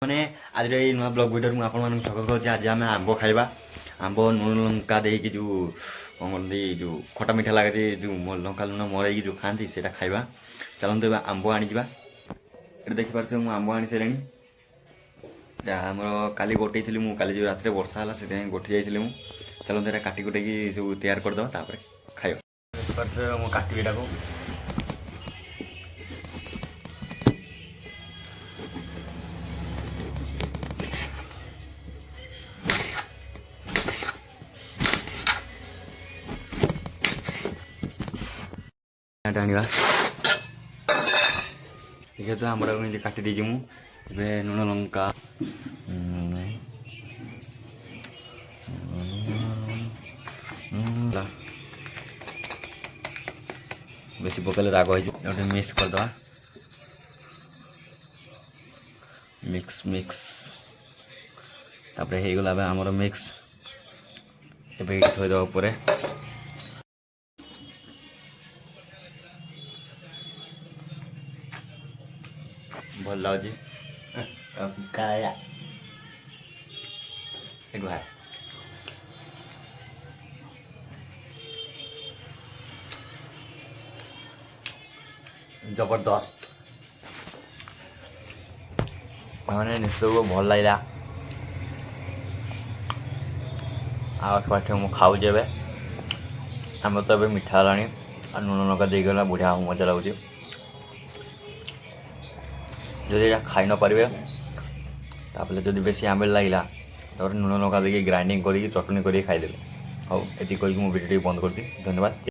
मैंने आज नुआ ब्लॉग भिडियो मुझे आपको स्वागत करुँच। आज आम आंब खाइबा आंब लुण लंका देकी जो कौन कहते जो खटा मीठा लगे जो लंका लुण मरई जो खाती से खाइबा। चलते आंब आनीजा ये देखिपार मुझे आंब आनी सारे आमर काली गोटे काली जो रात वर्षा है से गोटे जाइए मुझे। चलते यहाँ काटी कुटे सब तैयार करदे खाइबा। देखिपार मुझे काटी यहाँ आनिबा। देखिए तो आमर काटी देजी मुझे लुण लंका बेसी पकड़े राग हो मिक्स करदे मिक्स मिक्स तापर हो गला आमर मिक्स एबे थोड़ा ऊपर भल लगे जबरदस्त मैंने निश्चय को भल लगे आठ मुझे खाऊे आम तो ये मीठा है लुण लंका देगला बढ़िया मजा लगुच। जदि खाई न पारे तापर जब बेसी आंबेल लगे तो लुण लंका देके ग्राइंडिंग कर चटनी कर खाईदे। हाँ ये वीडियो बंद कर दी। धन्यवाद।